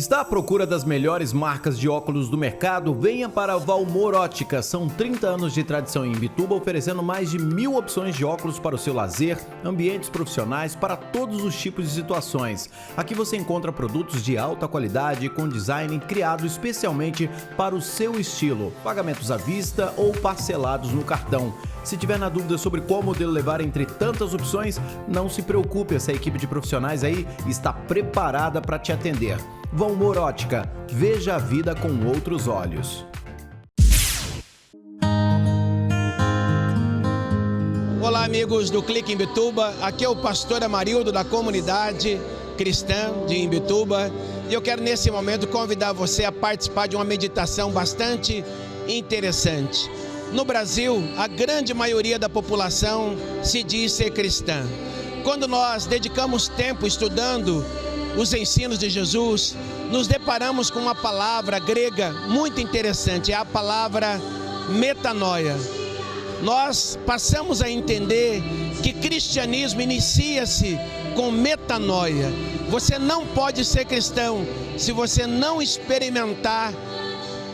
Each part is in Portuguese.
Está à procura das melhores marcas de óculos do mercado? Venha para a Valmor Ótica. São 30 anos de tradição em Imbituba, oferecendo mais de 1000 opções de óculos para o seu lazer, ambientes profissionais, para todos os tipos de situações. Aqui você encontra produtos de alta qualidade com design criado especialmente para o seu estilo. Pagamentos à vista ou parcelados no cartão. Se tiver na dúvida sobre qual modelo levar entre tantas opções, não se preocupe, essa equipe de profissionais aí está preparada para te atender. Valmor Ótica, veja a vida com outros olhos. Olá amigos do Clique Imbituba, aqui é o pastor Amarildo da comunidade cristã de Imbituba e eu quero nesse momento convidar você a participar de uma meditação bastante interessante. No Brasil, a grande maioria da população se diz ser cristã. Quando nós dedicamos tempo estudando os ensinos de Jesus, nos deparamos com uma palavra grega muito interessante, é a palavra metanoia. Nós passamos a entender que cristianismo inicia-se com metanoia. Você não pode ser cristão se você não experimentar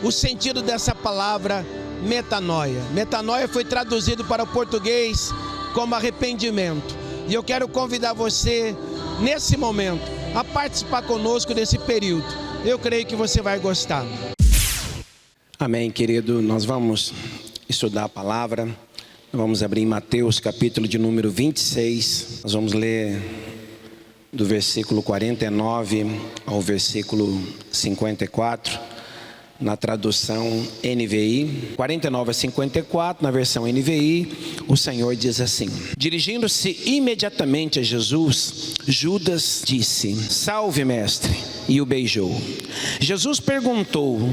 o sentido dessa palavra metanoia. Metanoia foi traduzido para o português como arrependimento. E eu quero convidar você, nesse momento, a participar conosco desse período. Eu creio que você vai gostar. Amém, querido. Nós vamos estudar a palavra. Vamos abrir em Mateus, capítulo de número 26. Nós vamos ler do versículo 49 ao versículo 54. Na tradução NVI, 49 a 54, na versão NVI, o Senhor diz assim: dirigindo-se imediatamente a Jesus, Judas disse: salve, mestre, e o beijou. Jesus perguntou: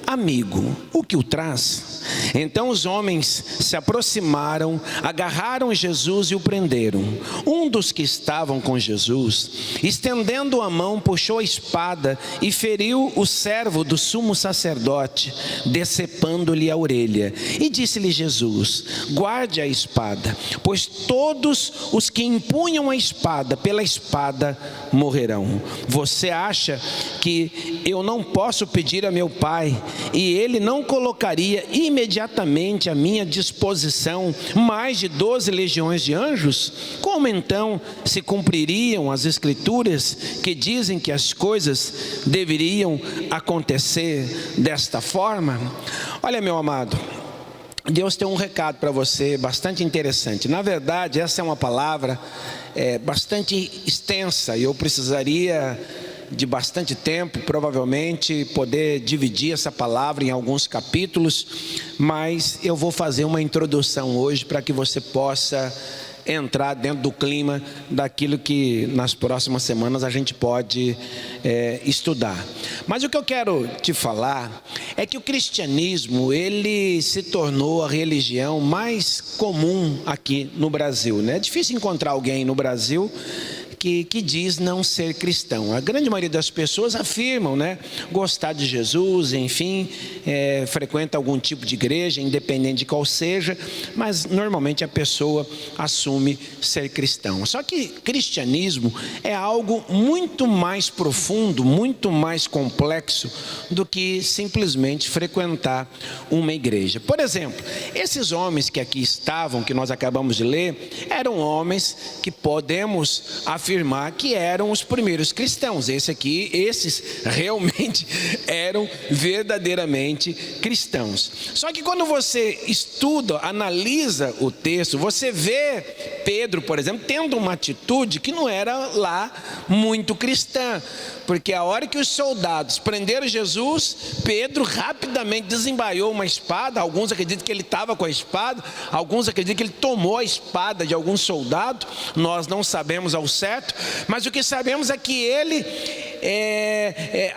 amigo, o que o traz? Então os homens se aproximaram, agarraram Jesus e o prenderam. Um dos que estavam com Jesus, estendendo a mão, puxou a espada e feriu o servo do sumo sacerdote, decepando-lhe a orelha. E disse-lhe Jesus: guarde a espada, pois todos os que empunham a espada, pela espada morrerão. Você acha que eu não posso pedir a meu Pai, e Ele não colocaria imediatamente à minha disposição mais de 12 legiões de anjos? Como então se cumpririam as escrituras que dizem que as coisas deveriam acontecer desta forma? Olha, meu amado, Deus tem um recado para você bastante interessante. Na verdade, essa é uma palavra bastante extensa e eu precisaria de bastante tempo, provavelmente, poder dividir essa palavra em alguns capítulos, mas eu vou fazer uma introdução hoje para que você possa entrar dentro do clima daquilo que nas próximas semanas a gente pode estudar. Mas o que eu quero te falar é que o cristianismo, ele se tornou a religião mais comum aqui no Brasil, né? É difícil encontrar alguém no Brasil que diz não ser cristão. A grande maioria das pessoas afirmam, né, gostar de Jesus, enfim, frequenta algum tipo de igreja, independente de qual seja, mas normalmente a pessoa assume ser cristão. Só que cristianismo é algo muito mais profundo, muito mais complexo do que simplesmente frequentar uma igreja. Por exemplo, esses homens que aqui estavam, que nós acabamos de ler, eram homens que podemos afirmar que eram os primeiros cristãos. Esses realmente eram verdadeiramente cristãos. Só que quando você estuda, analisa o texto, você vê Pedro, por exemplo, tendo uma atitude que não era lá muito cristã, porque a hora que os soldados prenderam Jesus, Pedro rapidamente desembaiou uma espada. Alguns acreditam que ele estava com a espada, alguns acreditam que ele tomou a espada de algum soldado. Nós não sabemos ao certo, mas o que sabemos é que ele,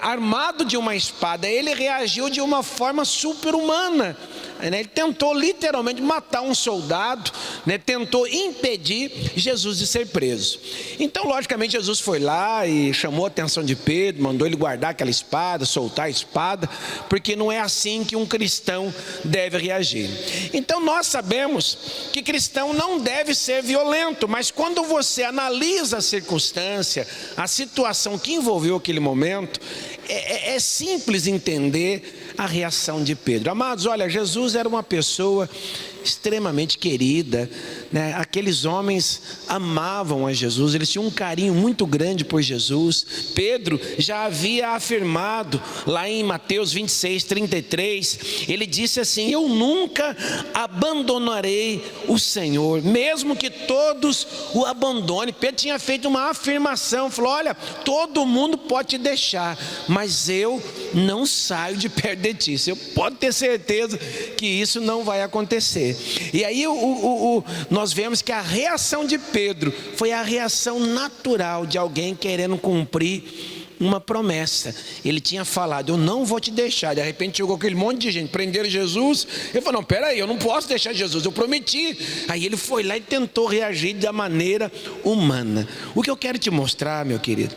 armado de uma espada, ele reagiu de uma forma super-humana. Ele tentou literalmente matar um soldado, né? Tentou impedir Jesus de ser preso. Então, logicamente, Jesus foi lá e chamou a atenção de Pedro, mandou ele guardar aquela espada, soltar a espada, porque não é assim que um cristão deve reagir. Então, nós sabemos que cristão não deve ser violento, mas quando você analisa a circunstância, a situação que envolveu aquele momento, É simples entender a reação de Pedro. Amados, olha, Jesus era uma pessoa extremamente querida, né? Aqueles homens amavam a Jesus, eles tinham um carinho muito grande por Jesus. Pedro já havia afirmado lá em Mateus 26:33, ele disse assim: eu nunca abandonarei o Senhor, mesmo que todos o abandonem. Pedro tinha feito uma afirmação, falou: olha, todo mundo pode te deixar, mas eu não saio de perto de ti. Você pode ter certeza que isso não vai acontecer. E aí nós vemos que a reação de Pedro foi a reação natural de alguém querendo cumprir uma promessa. Ele tinha falado: eu não vou te deixar. De repente chegou aquele monte de gente, prenderam Jesus. Ele falou: não, peraí, eu não posso deixar Jesus, eu prometi. Aí ele foi lá e tentou reagir da maneira humana. O que eu quero te mostrar, meu querido,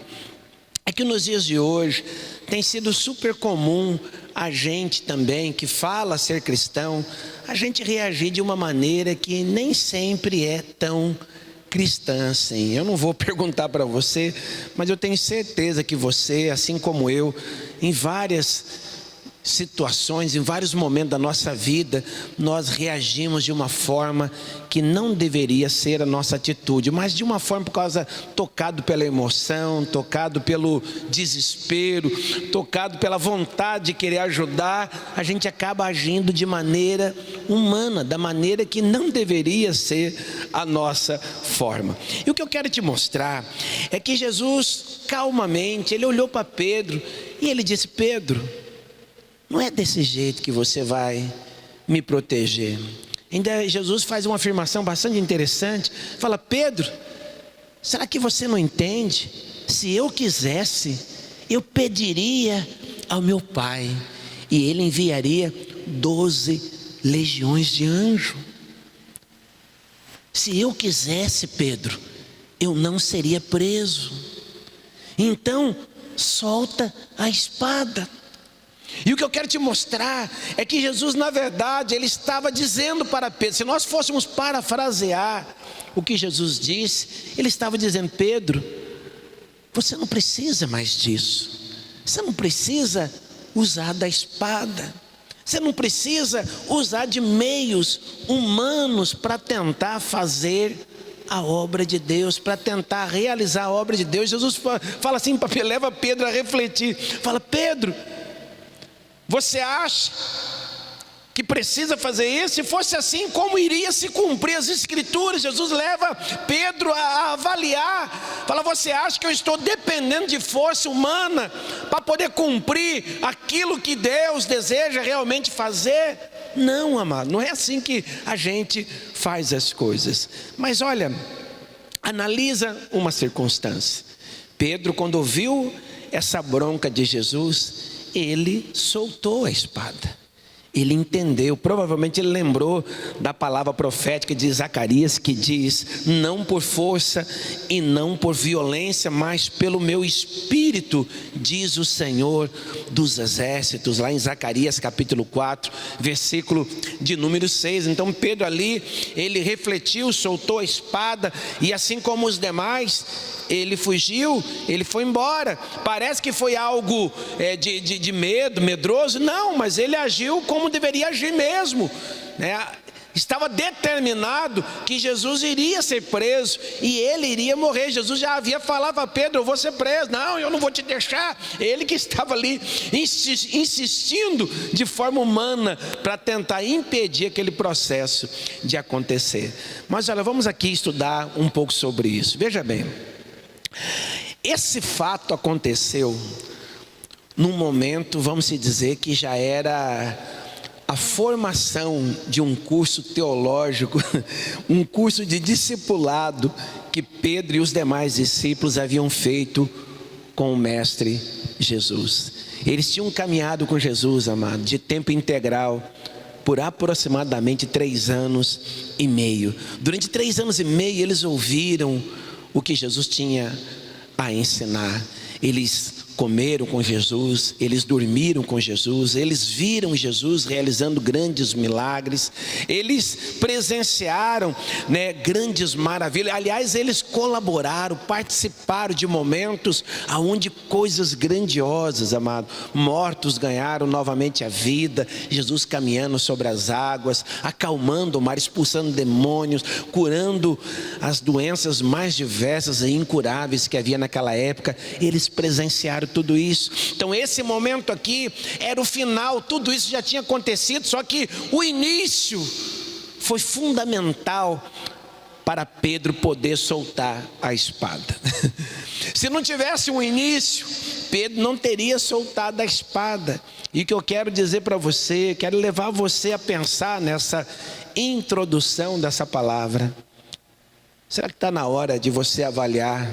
é que nos dias de hoje tem sido super comum a gente também, que fala ser cristão, a gente reagir de uma maneira que nem sempre é tão cristã assim. Eu não vou perguntar para você, mas eu tenho certeza que você, assim como eu, em várias situações, em vários momentos da nossa vida, nós reagimos de uma forma que não deveria ser a nossa atitude, mas de uma forma tocado pela emoção, tocado pelo desespero, tocado pela vontade de querer ajudar, a gente acaba agindo de maneira humana, da maneira que não deveria ser a nossa forma. E o que eu quero te mostrar é que Jesus, calmamente, ele olhou para Pedro e ele disse: Pedro, não é desse jeito que você vai me proteger. Ainda Jesus faz uma afirmação bastante interessante. Fala: Pedro, será que você não entende? Se eu quisesse, eu pediria ao meu Pai, e Ele enviaria 12 legiões de anjos. Se eu quisesse, Pedro, eu não seria preso. Então, solta a espada. E o que eu quero te mostrar é que Jesus, na verdade, ele estava dizendo para Pedro, se nós fôssemos parafrasear o que Jesus disse, ele estava dizendo: Pedro, você não precisa mais disso, você não precisa usar da espada, você não precisa usar de meios humanos para tentar fazer a obra de Deus, para tentar realizar a obra de Deus. Jesus fala assim, leva Pedro a refletir, fala: Pedro, você acha que precisa fazer isso? Se fosse assim, como iria se cumprir as Escrituras? Jesus leva Pedro a avaliar, fala: você acha que eu estou dependendo de força humana para poder cumprir aquilo que Deus deseja realmente fazer? Não, amado, não é assim que a gente faz as coisas. Mas olha, analisa uma circunstância. Pedro, quando ouviu essa bronca de Jesus, ele soltou a espada. Ele entendeu, provavelmente ele lembrou da palavra profética de Zacarias, que diz: não por força e não por violência, mas pelo meu espírito, diz o Senhor dos exércitos, lá em Zacarias capítulo 4, versículo de número 6. Então Pedro ali, ele refletiu, soltou a espada, e assim como os demais, ele fugiu, ele foi embora. Parece que foi algo de medo, medroso. Não, mas ele agiu como deveria agir mesmo, né? Estava determinado que Jesus iria ser preso e ele iria morrer. Jesus já havia falado para Pedro: eu vou ser preso, não, eu não vou te deixar. Ele que estava ali insistindo de forma humana para tentar impedir aquele processo de acontecer. Mas olha, vamos aqui estudar um pouco sobre isso. Veja bem, esse fato aconteceu num momento, vamos dizer, que já era a formação de um curso teológico, um curso de discipulado que Pedro e os demais discípulos haviam feito com o Mestre Jesus. Eles tinham caminhado com Jesus, amado, de tempo integral, por aproximadamente 3 anos e meio. Durante 3 anos e meio eles ouviram o que Jesus tinha a ensinar. Eles comeram com Jesus, eles dormiram com Jesus, eles viram Jesus realizando grandes milagres, eles presenciaram, grandes maravilhas. Aliás, eles colaboraram, participaram de momentos onde coisas grandiosas, amado, mortos ganharam novamente a vida, Jesus caminhando sobre as águas, acalmando o mar, expulsando demônios, curando as doenças mais diversas e incuráveis que havia naquela época. Eles presenciaram tudo isso. Então esse momento aqui era o final, tudo isso já tinha acontecido, só que o início foi fundamental para Pedro poder soltar a espada. Se não tivesse um início, Pedro não teria soltado a espada. E o que eu quero dizer para você, quero levar você a pensar nessa introdução dessa palavra. Será que está na hora de você avaliar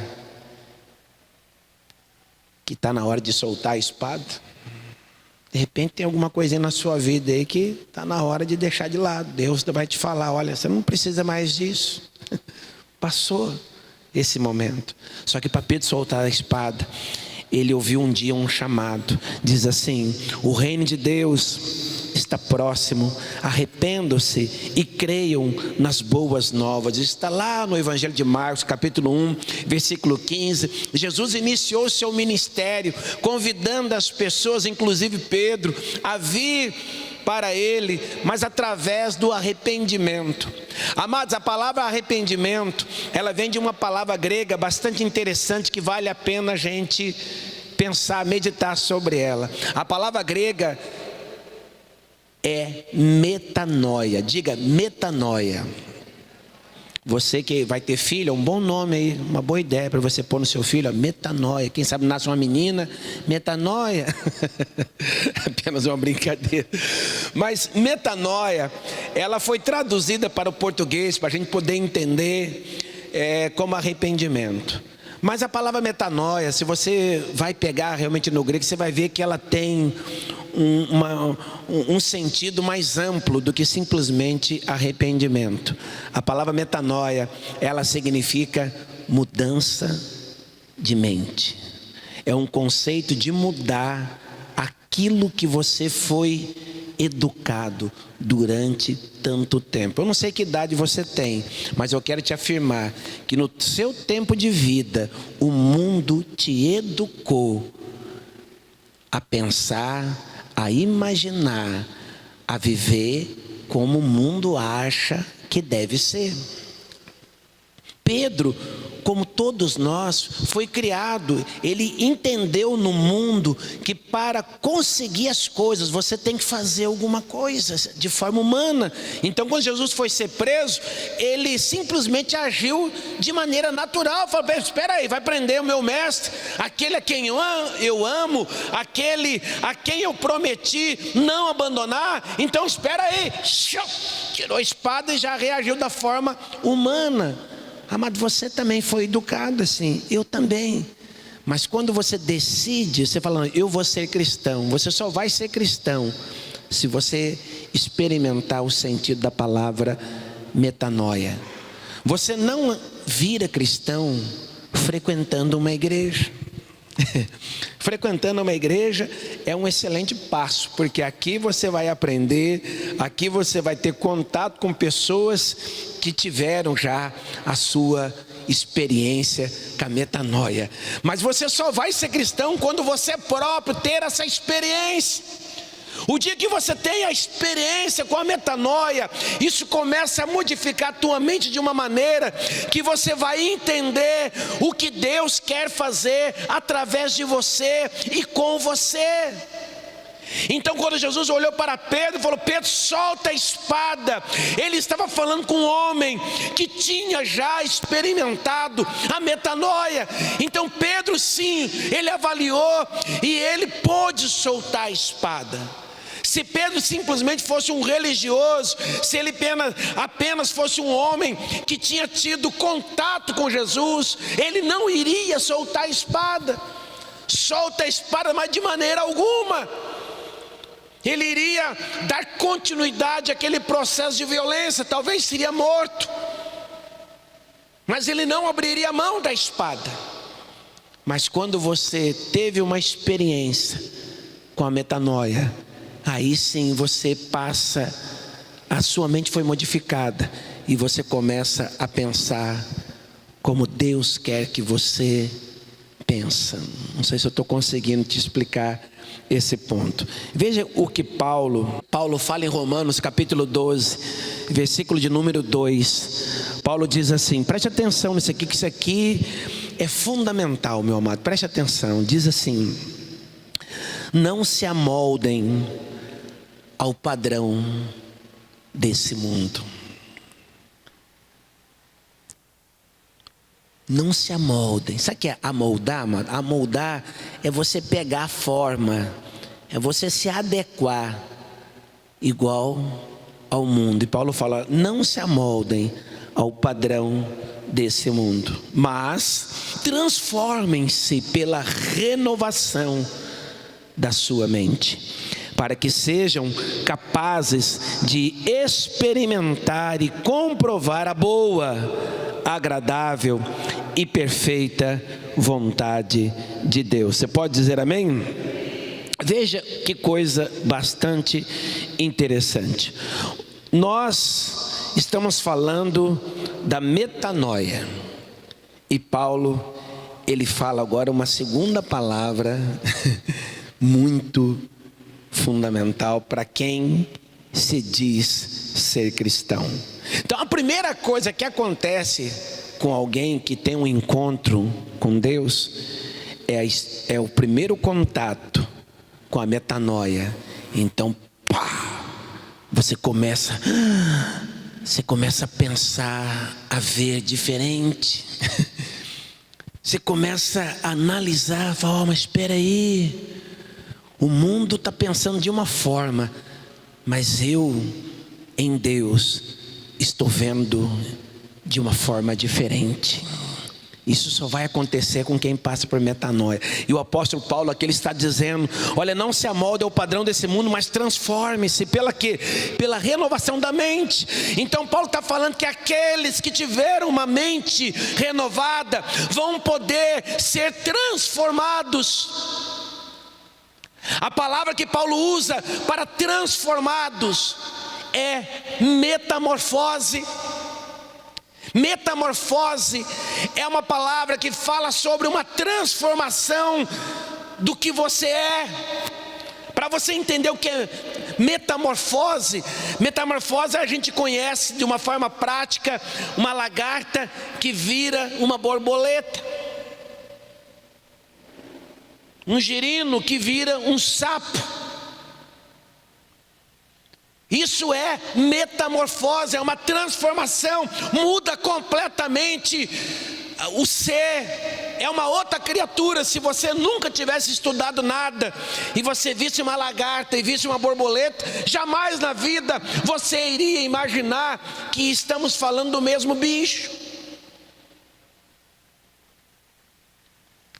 que está na hora de soltar a espada? De repente tem alguma coisinha na sua vida aí que está na hora de deixar de lado. Deus vai te falar: olha, você não precisa mais disso. Passou esse momento. Só que para Pedro soltar a espada, ele ouviu um dia um chamado. Diz assim: o reino de Deus está próximo, arrependam-se e creiam nas boas novas. Está lá no Evangelho de Marcos, capítulo 1, versículo 15. Jesus iniciou seu ministério, convidando as pessoas, inclusive Pedro, a vir para ele, mas através do arrependimento. Amados, a palavra arrependimento, ela vem de uma palavra grega bastante interessante, que vale a pena a gente pensar, meditar sobre ela. A palavra grega é metanoia. Diga metanoia. Você que vai ter filho, é um bom nome aí, uma boa ideia para você pôr no seu filho, metanoia. Quem sabe nasce uma menina, metanoia. Apenas uma brincadeira. Mas metanoia, ela foi traduzida para o português, para a gente poder entender como arrependimento. Mas a palavra metanoia, se você vai pegar realmente no grego, você vai ver que ela tem um sentido mais amplo do que simplesmente arrependimento. A palavra metanoia, ela significa mudança de mente. É um conceito de mudar aquilo que você foi educado durante tanto tempo. Eu não sei que idade você tem, mas eu quero te afirmar que no seu tempo de vida, o mundo te educou a pensar, a imaginar, a viver como o mundo acha que deve ser. Pedro, como todos nós, foi criado, ele entendeu no mundo que para conseguir as coisas, você tem que fazer alguma coisa de forma humana. Então quando Jesus foi ser preso, ele simplesmente agiu de maneira natural. Falou: espera aí, vai prender o meu mestre, aquele a quem eu amo, aquele a quem eu prometi não abandonar. Então espera aí, tirou a espada e já reagiu da forma humana. Amado, você também foi educado assim, eu também. Mas quando você decide, você fala: eu vou ser cristão. Você só vai ser cristão se você experimentar o sentido da palavra metanoia. Você não vira cristão frequentando uma igreja. Frequentando uma igreja é um excelente passo, porque aqui você vai aprender, aqui você vai ter contato com pessoas que tiveram já a sua experiência com a metanoia. Mas você só vai ser cristão quando você próprio ter essa experiência. O dia que você tem a experiência com a metanoia, isso começa a modificar a tua mente de uma maneira que você vai entender o que Deus quer fazer através de você e com você. Então quando Jesus olhou para Pedro e falou: Pedro, solta a espada, ele estava falando com um homem que tinha já experimentado a metanoia. Então Pedro, sim, ele avaliou e ele pôde soltar a espada. Se Pedro simplesmente fosse um religioso, se ele apenas fosse um homem que tinha tido contato com Jesus, ele não iria soltar a espada. Solta a espada, mas de maneira alguma. Ele iria dar continuidade àquele processo de violência, talvez seria morto. Mas ele não abriria a mão da espada. Mas quando você teve uma experiência com a metanoia, aí sim você passa, a sua mente foi modificada e você começa a pensar como Deus quer que você pensa. Não sei se eu estou conseguindo te explicar esse ponto. Veja o que Paulo fala em Romanos capítulo 12, versículo de número 2. Paulo diz assim, preste atenção nisso aqui, que isso aqui é fundamental, meu amado, preste atenção. Diz assim: não se amoldem ao padrão desse mundo. Não se amoldem. Sabe o que é amoldar, mano? Amoldar é você pegar a forma, é você se adequar igual ao mundo. E Paulo fala: não se amoldem ao padrão desse mundo, mas transformem-se pela renovação da sua mente, para que sejam capazes de experimentar e comprovar a boa, agradável e perfeita vontade de Deus. Você pode dizer amém? Veja que coisa bastante interessante. Nós estamos falando da metanoia, e Paulo, ele fala agora uma segunda palavra muito fundamental para quem se diz ser cristão. Então a primeira coisa que acontece com alguém que tem um encontro com Deus é o primeiro contato com a metanoia. Então você começa a pensar, a ver diferente. Você começa a analisar, fala: mas espera aí, o mundo está pensando de uma forma, mas eu, em Deus, estou vendo de uma forma diferente. Isso só vai acontecer com quem passa por metanoia. E o apóstolo Paulo aqui, ele está dizendo: olha, não se amolde ao padrão desse mundo, mas transforme-se. Pela quê? Pela renovação da mente. Então Paulo está falando que aqueles que tiveram uma mente renovada vão poder ser transformados. A palavra que Paulo usa para transformados é metamorfose. Metamorfose é uma palavra que fala sobre uma transformação do que você é. Para você entender o que é metamorfose, metamorfose a gente conhece de uma forma prática: uma lagarta que vira uma borboleta, um girino que vira um sapo. Isso é metamorfose, é uma transformação, muda completamente o ser, é uma outra criatura. Se você nunca tivesse estudado nada e você visse uma lagarta e visse uma borboleta, jamais na vida você iria imaginar que estamos falando do mesmo bicho.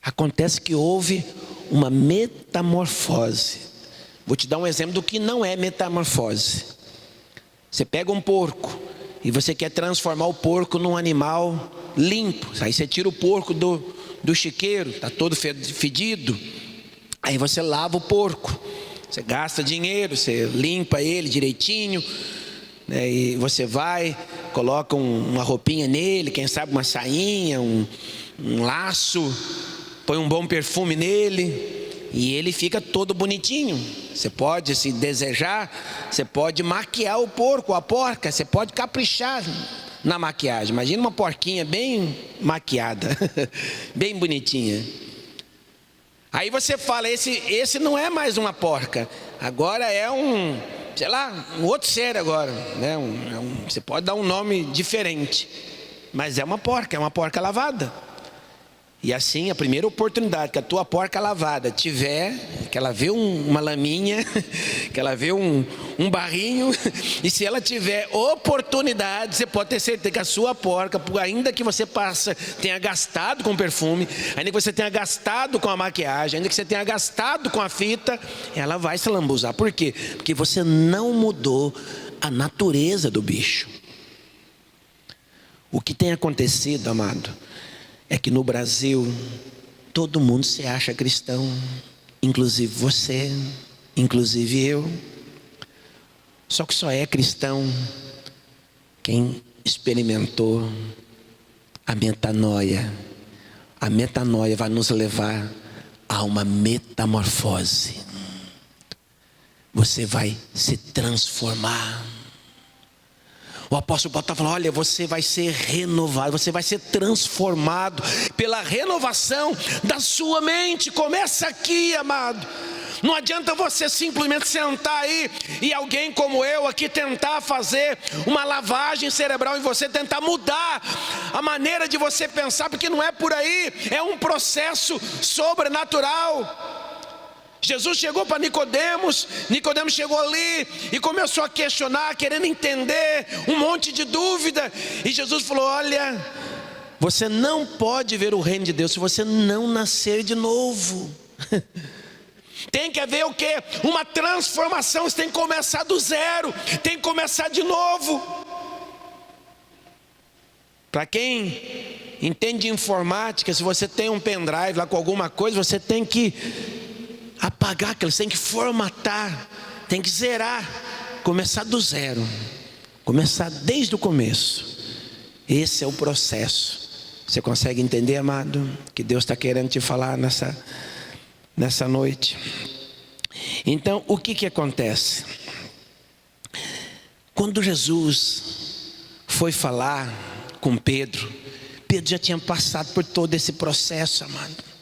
Acontece que houve uma metamorfose. Vou te dar um exemplo do que não é metamorfose. Você pega um porco e você quer transformar o porco num animal limpo. Aí você tira o porco do chiqueiro, está todo fedido. Aí você lava o porco. Você gasta dinheiro, você limpa ele direitinho, né? E você vai, coloca uma roupinha nele, quem sabe uma sainha, um laço, põe um bom perfume nele. E ele fica todo bonitinho. Você pode, se desejar, você pode maquiar o porco, a porca. Você pode caprichar na maquiagem. Imagina uma porquinha bem maquiada, bem bonitinha. Aí você fala: esse não é mais uma porca, agora é um, sei lá, um outro ser agora, né? Você pode dar um nome diferente, mas é uma porca lavada. E assim, a primeira oportunidade que a tua porca lavada tiver, que ela vê uma laminha, que ela vê um barrinho, e se ela tiver oportunidade, você pode ter certeza que a sua porca, ainda que você tenha gastado com perfume, ainda que você tenha gastado com a maquiagem, ainda que você tenha gastado com a fita, ela vai se lambuzar. Por quê? Porque você não mudou a natureza do bicho. O que tem acontecido, amado, é que no Brasil todo mundo se acha cristão, inclusive você, inclusive eu. Só que só é cristão quem experimentou a metanoia. A metanoia vai nos levar a uma metamorfose. Você vai se transformar. O apóstolo Paulo está falando, olha, você vai ser renovado, você vai ser transformado pela renovação da sua mente. Começa aqui, amado. Não adianta você simplesmente sentar aí e alguém como eu aqui tentar fazer uma lavagem cerebral em você, tentar mudar a maneira de você pensar, porque não é por aí, é um processo sobrenatural. Jesus chegou para Nicodemos chegou ali e começou a questionar, querendo entender, um monte de dúvida. E Jesus falou, olha, você não pode ver o reino de Deus se você não nascer de novo. Tem que haver o quê? Uma transformação, você tem que começar do zero, tem que começar de novo. Para quem entende de informática, se você tem um pendrive lá com alguma coisa, você tem que apagar aquilo, você tem que formatar, tem que zerar, começar do zero, começar desde o começo. Esse é o processo. Você consegue entender, amado, que Deus está querendo te falar nessa noite? Então, o que acontece? Quando Jesus foi falar com Pedro, Pedro já tinha passado por todo esse processo, amado.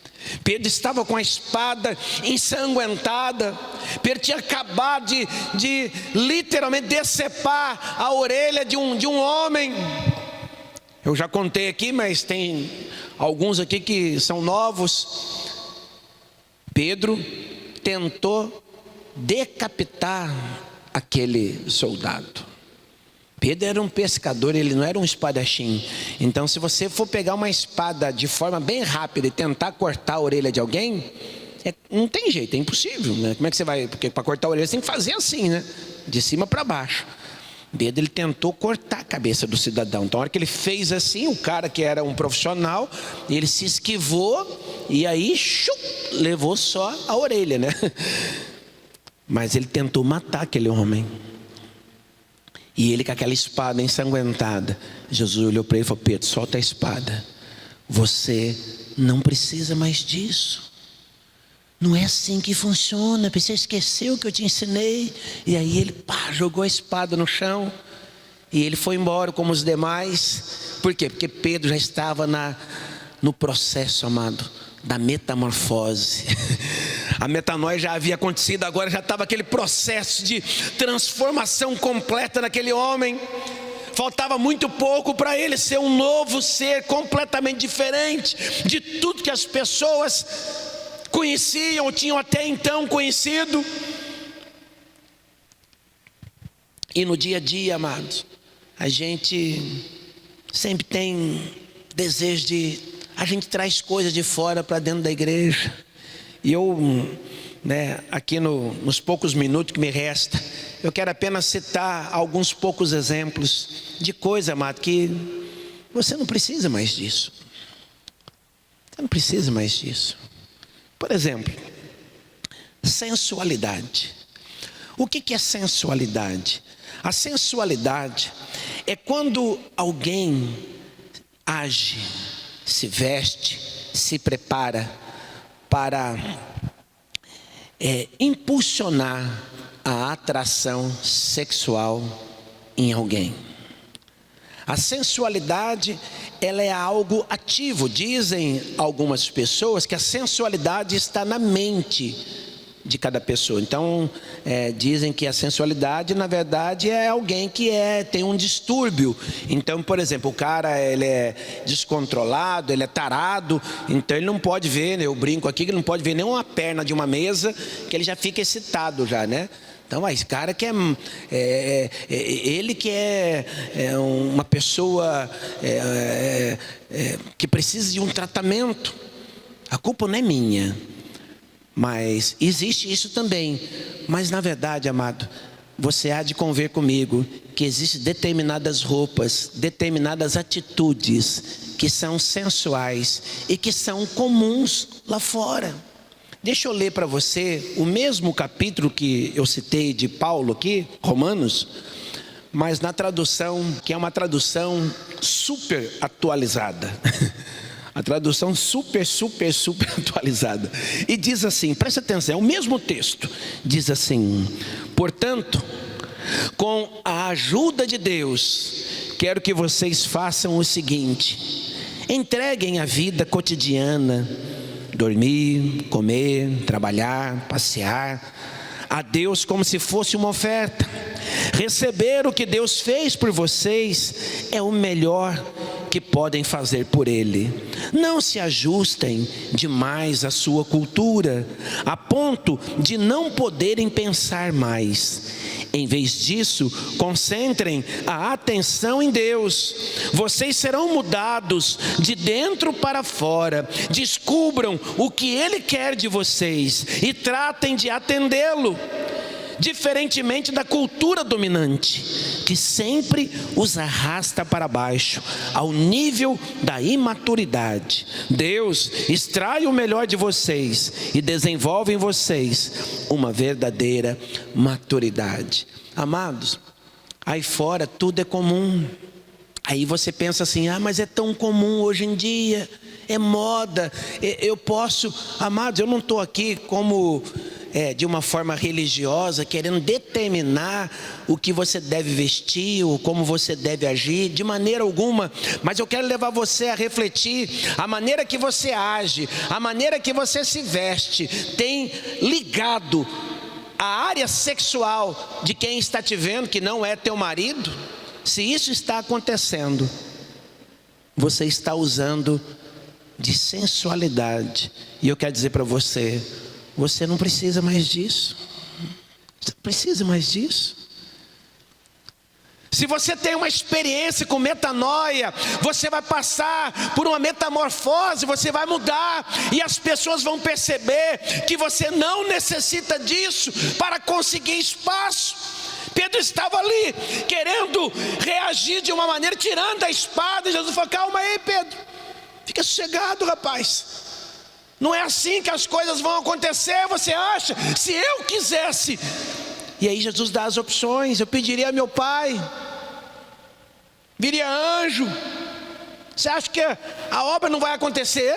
Pedro estava com a espada ensanguentada. Pedro tinha acabado de literalmente decepar a orelha de um homem. Eu já contei aqui, mas tem alguns aqui que são novos. Pedro tentou decapitar aquele soldado. Pedro era um pescador, ele não era um espadachim. Então, se você for pegar uma espada de forma bem rápida e tentar cortar a orelha de alguém, não tem jeito, é impossível, né? Como é que você vai? Porque para cortar a orelha você tem que fazer assim, né? De cima para baixo. Pedro, ele tentou cortar a cabeça do cidadão. Então, na hora que ele fez assim, o cara que era um profissional, ele se esquivou e aí levou só a orelha, né? Mas ele tentou matar aquele homem. E ele com aquela espada ensanguentada, Jesus olhou para ele e falou, Pedro, solta a espada. Você não precisa mais disso. Não é assim que funciona. Você esqueceu o que eu te ensinei. E aí ele jogou a espada no chão. E ele foi embora como os demais. Por quê? Porque Pedro já estava no processo, amado, da metamorfose. A metanoia já havia acontecido, agora já estava aquele processo de transformação completa naquele homem. Faltava muito pouco para ele ser um novo ser, completamente diferente de tudo que as pessoas conheciam ou tinham até então conhecido. E no dia a dia, amados, a gente sempre tem desejo a gente traz coisas de fora para dentro da igreja. E eu, aqui nos poucos minutos que me resta, eu quero apenas citar alguns poucos exemplos de coisa, amado, que você não precisa mais disso. Você não precisa mais disso. Por exemplo, sensualidade. O que é sensualidade? A sensualidade é quando alguém age, se veste, se prepara para impulsionar a atração sexual em alguém. A sensualidade, ela é algo ativo. Dizem algumas pessoas que a sensualidade está na mente de cada pessoa. Então, dizem que a sensualidade, na verdade, é alguém que tem um distúrbio. Então, por exemplo, o cara, ele é descontrolado, ele é tarado, então ele não pode ver, né? Eu brinco aqui que ele não pode ver nem uma perna de uma mesa, que ele já fica excitado já, né? Então, esse cara que ele que é uma pessoa que precisa de um tratamento. A culpa não é minha. Mas existe isso também. Mas na verdade, amado, você há de conver comigo que existem determinadas roupas, determinadas atitudes que são sensuais e que são comuns lá fora. Deixa eu ler para você o mesmo capítulo que eu citei de Paulo aqui, Romanos, mas na tradução, que é uma tradução super atualizada. A tradução super atualizada. E diz assim, presta atenção, é o mesmo texto. Diz assim: portanto, com a ajuda de Deus, quero que vocês façam o seguinte: entreguem a vida cotidiana, dormir, comer, trabalhar, passear, a Deus como se fosse uma oferta. Receber o que Deus fez por vocês é o melhor que podem fazer por Ele. Não se ajustem demais à sua cultura, a ponto de não poderem pensar mais. Em vez disso, concentrem a atenção em Deus. Vocês serão mudados de dentro para fora. Descubram o que Ele quer de vocês e tratem de atendê-lo. Diferentemente da cultura dominante, que sempre os arrasta para baixo, ao nível da imaturidade. Deus extrai o melhor de vocês e desenvolve em vocês uma verdadeira maturidade. Amados, aí fora tudo é comum. Aí você pensa assim, mas é tão comum hoje em dia, é moda, eu posso... Amados, eu não estou aqui como... de uma forma religiosa, querendo determinar o que você deve vestir, ou como você deve agir, de maneira alguma. Mas eu quero levar você a refletir. A maneira que você age, a maneira que você se veste, tem ligado a área sexual de quem está te vendo, que não é teu marido. Se isso está acontecendo, você está usando de sensualidade. E eu quero dizer para você, você não precisa mais disso. Você não precisa mais disso. Se você tem uma experiência com metanoia, você vai passar por uma metamorfose, você vai mudar, e as pessoas vão perceber que você não necessita disso para conseguir espaço. Pedro estava ali, querendo reagir de uma maneira, tirando a espada, e Jesus falou, calma aí, Pedro, fica sossegado, rapaz. Não é assim que as coisas vão acontecer, você acha? Se eu quisesse. E aí Jesus dá as opções. Eu pediria a meu pai, viria anjo. Você acha que a obra não vai acontecer?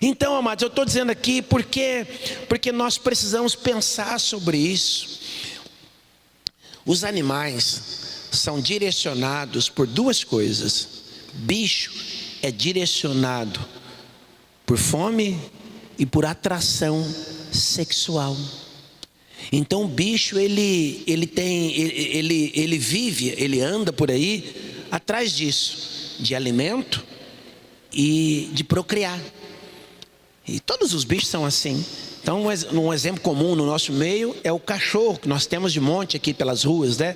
Então, amados, eu estou dizendo aqui porque nós precisamos pensar sobre isso. Os animais são direcionados por duas coisas. Bicho é direcionado por fome e por atração sexual. Então o bicho ele vive, ele anda por aí atrás disso, de alimento e de procriar. E todos os bichos são assim. Então um exemplo comum no nosso meio é o cachorro, que nós temos de monte aqui pelas ruas, né?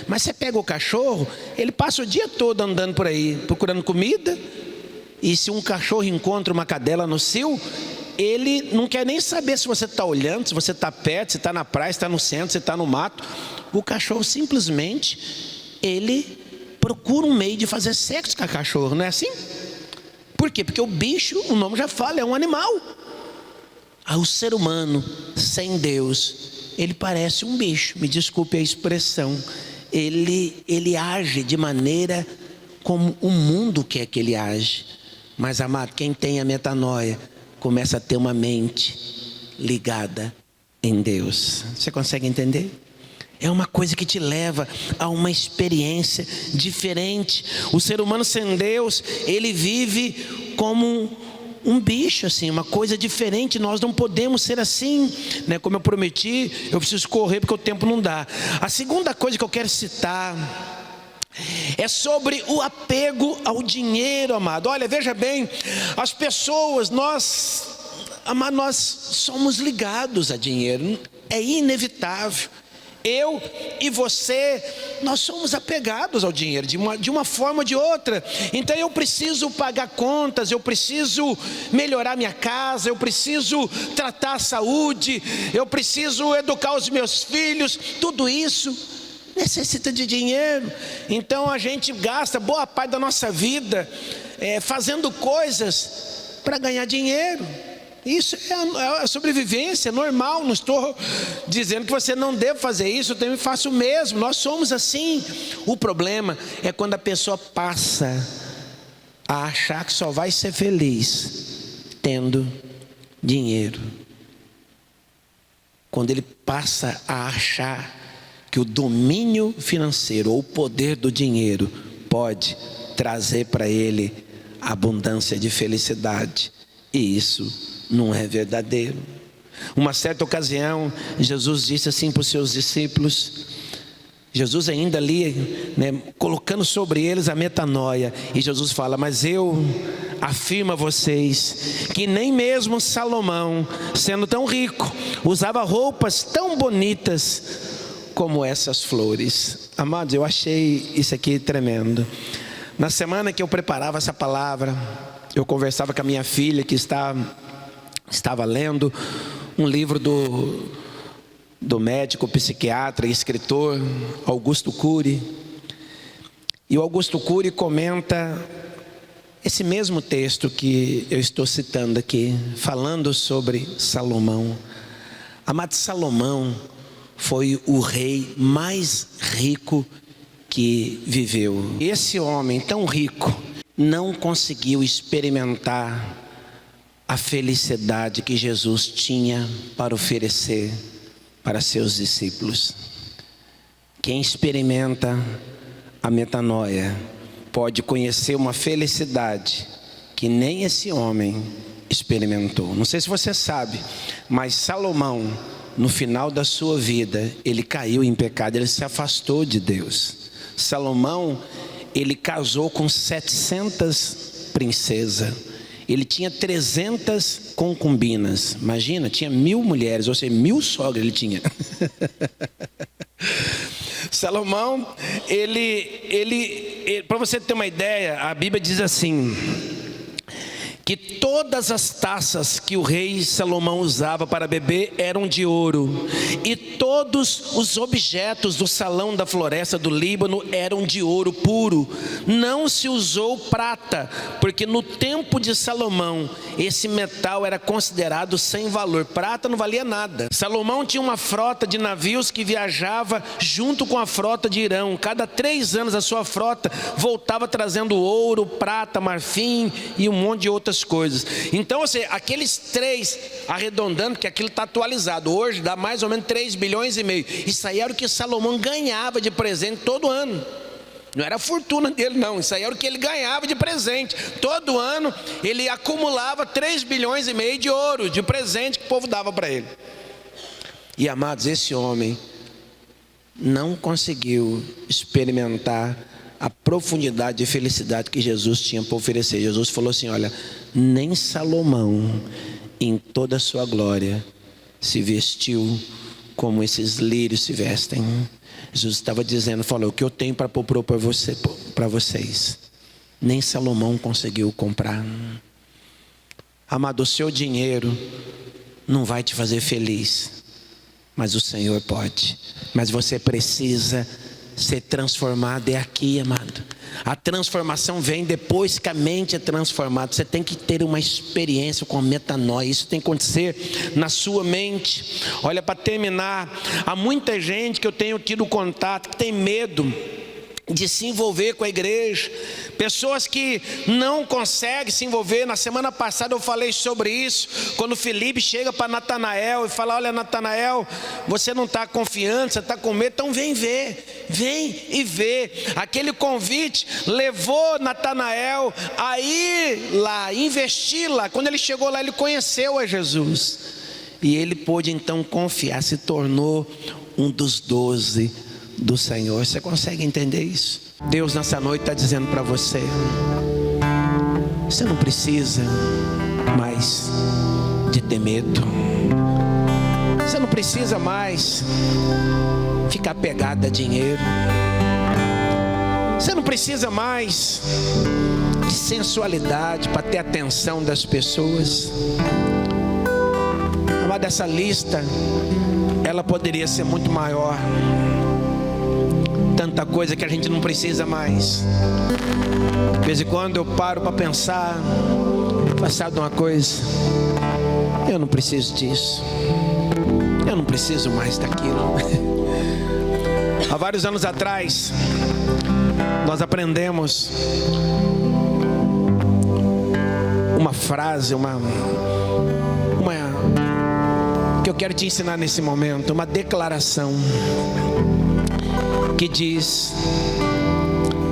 Mas você pega o cachorro, ele passa o dia todo andando por aí, procurando comida. E se um cachorro encontra uma cadela no cio, ele não quer nem saber se você está olhando, se você está perto, se está na praia, se está no centro, se está no mato. O cachorro simplesmente, ele procura um meio de fazer sexo com a cachorro, não é assim? Por quê? Porque o bicho, o nome já fala, é um animal. O ser humano sem Deus, ele parece um bicho, me desculpe a expressão. Ele age de maneira como o mundo quer que ele age. Mas, amado, quem tem a metanoia começa a ter uma mente ligada em Deus. Você consegue entender? É uma coisa que te leva a uma experiência diferente. O ser humano sem Deus, ele vive como um bicho, assim, uma coisa diferente. Nós não podemos ser assim, né? Como eu prometi, eu preciso correr porque o tempo não dá. A segunda coisa que eu quero citar é sobre o apego ao dinheiro, amado. Olha, veja bem, as pessoas, nós somos ligados a dinheiro, é inevitável. Eu e você, nós somos apegados ao dinheiro, de uma forma ou de outra. Então eu preciso pagar contas, eu preciso melhorar minha casa, eu preciso tratar a saúde, eu preciso educar os meus filhos. Tudo isso necessita de dinheiro. Então a gente gasta boa parte da nossa vida fazendo coisas para ganhar dinheiro. Isso é a sobrevivência normal. Não estou dizendo que você não deve fazer isso, eu também faço o mesmo. Nós somos assim. O problema é quando a pessoa passa a achar que só vai ser feliz tendo dinheiro. Quando ele passa a achar que o domínio financeiro ou o poder do dinheiro pode trazer para ele abundância de felicidade. E isso não é verdadeiro. Uma certa ocasião, Jesus disse assim para os seus discípulos, Jesus ainda ali, colocando sobre eles a metanoia, e Jesus fala: mas eu afirmo a vocês que nem mesmo Salomão, sendo tão rico, usava roupas tão bonitas como essas flores. Amados, eu achei isso aqui tremendo. Na semana que eu preparava essa palavra, eu conversava com a minha filha que estava lendo um livro do médico, psiquiatra e escritor Augusto Cury. E o Augusto Cury comenta esse mesmo texto que eu estou citando aqui, falando sobre Salomão. Amado, Salomão foi o rei mais rico que viveu. Esse homem tão rico não conseguiu experimentar a felicidade que Jesus tinha para oferecer para seus discípulos. Quem experimenta a metanoia pode conhecer uma felicidade que nem esse homem experimentou. Não sei se você sabe, mas Salomão, no final da sua vida, ele caiu em pecado, ele se afastou de Deus. Salomão, ele casou com 700 princesas. Ele tinha 300 concubinas. Imagina, tinha 1000 mulheres, ou seja, 1000 sogras ele tinha. Salomão, ele para você ter uma ideia, a Bíblia diz assim, que todas as taças que o rei Salomão usava para beber eram de ouro, e todos os objetos do salão da floresta do Líbano eram de ouro puro. Não se usou prata, porque no tempo de Salomão esse metal era considerado sem valor. Prata não valia nada. Salomão tinha uma frota de navios que viajava junto com a frota de Irão. Cada 3 anos a sua frota voltava trazendo ouro, prata, marfim e um monte de outras coisas. Então, aqueles 3, arredondando, que aquilo está atualizado, hoje dá mais ou menos 3,5 bilhões. Isso aí era o que Salomão ganhava de presente todo ano. Não era a fortuna dele, não. Isso aí era o que ele ganhava de presente. Todo ano ele acumulava 3,5 bilhões de ouro de presente que o povo dava para ele. E amados, esse homem não conseguiu experimentar a profundidade de felicidade que Jesus tinha para oferecer. Jesus falou assim: olha, nem Salomão em toda a sua glória se vestiu como esses lírios se vestem. Jesus estava dizendo, falou: o que eu tenho para propor para vocês, nem Salomão conseguiu comprar. Amado, o seu dinheiro não vai te fazer feliz, mas o Senhor pode. Mas você precisa ser transformado, é aqui, amado. A transformação vem depois que a mente é transformada. Você tem que ter uma experiência com a metanoia. Isso tem que acontecer na sua mente. Olha, para terminar, há muita gente que eu tenho tido contato que tem medo de se envolver com a igreja, pessoas que não conseguem se envolver. Na semana passada eu falei sobre isso, quando Felipe chega para Natanael e fala: olha, Natanael, você não está confiante, você está com medo, então vem ver, vem e vê. Aquele convite levou Natanael a ir lá, investir lá. Quando ele chegou lá, ele conheceu a Jesus, e ele pôde então confiar, se tornou um dos 12 do Senhor. Você consegue entender isso? Deus nessa noite está dizendo para você: você não precisa mais de ter medo, você não precisa mais ficar pegado a dinheiro, você não precisa mais de sensualidade para ter a atenção das pessoas. Mas dessa lista, ela poderia ser muito maior. tanta coisa que a gente não precisa mais. De vez em quando eu paro para pensar, sabe de uma coisa? Eu não preciso disso. Eu não preciso mais daquilo. Há vários anos atrás, nós aprendemos uma frase, que eu quero te ensinar nesse momento, uma declaração que diz: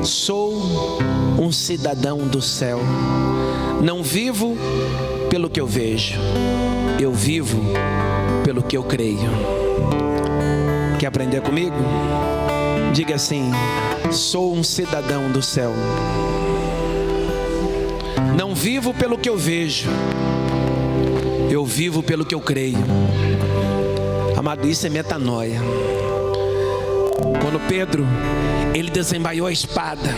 sou um cidadão do céu, não vivo pelo que eu vejo, eu vivo pelo que eu creio. Quer aprender comigo? Diga assim: sou um cidadão do céu, não vivo pelo que eu vejo, eu vivo pelo que eu creio. Amado, isso é metanoia. Quando Pedro, ele desembaiou a espada,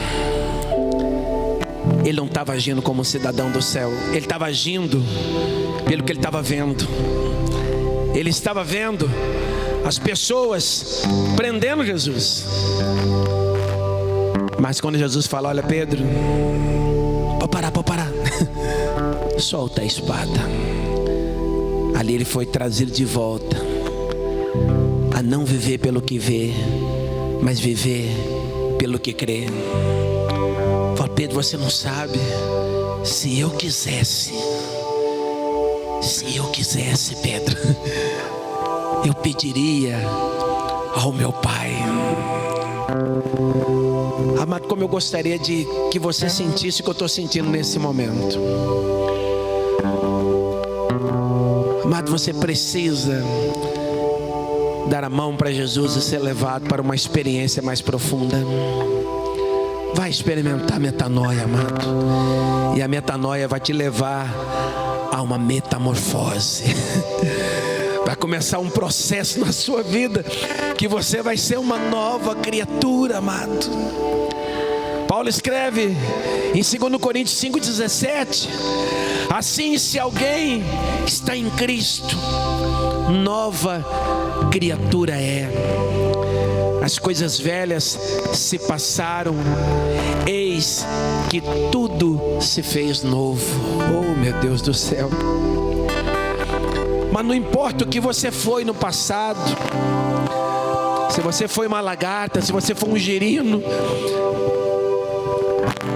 ele não estava agindo como um cidadão do céu, ele estava agindo pelo que ele estava vendo. Ele estava vendo as pessoas prendendo Jesus. Mas quando Jesus fala: olha, Pedro, pode parar. Solta a espada. Ali ele foi trazido de volta a não viver pelo que vê, mas viver pelo que crê. Fala: Pedro, você não sabe. Se eu quisesse, Pedro, eu pediria ao meu Pai. Amado, como eu gostaria de que você sentisse o que eu estou sentindo nesse momento. Amado, você precisa dar a mão para Jesus e ser levado para uma experiência mais profunda. Vai experimentar a metanoia, amado. E a metanoia vai te levar a uma metamorfose. Vai começar um processo na sua vida que você vai ser uma nova criatura, amado. Paulo escreve em 2 Coríntios 5,17: assim, se alguém está em Cristo, nova criatura é. As coisas velhas se passaram, eis que tudo se fez novo. Oh, meu Deus do céu. Mas não importa o que você foi no passado, se você foi uma lagarta, se você foi um girino,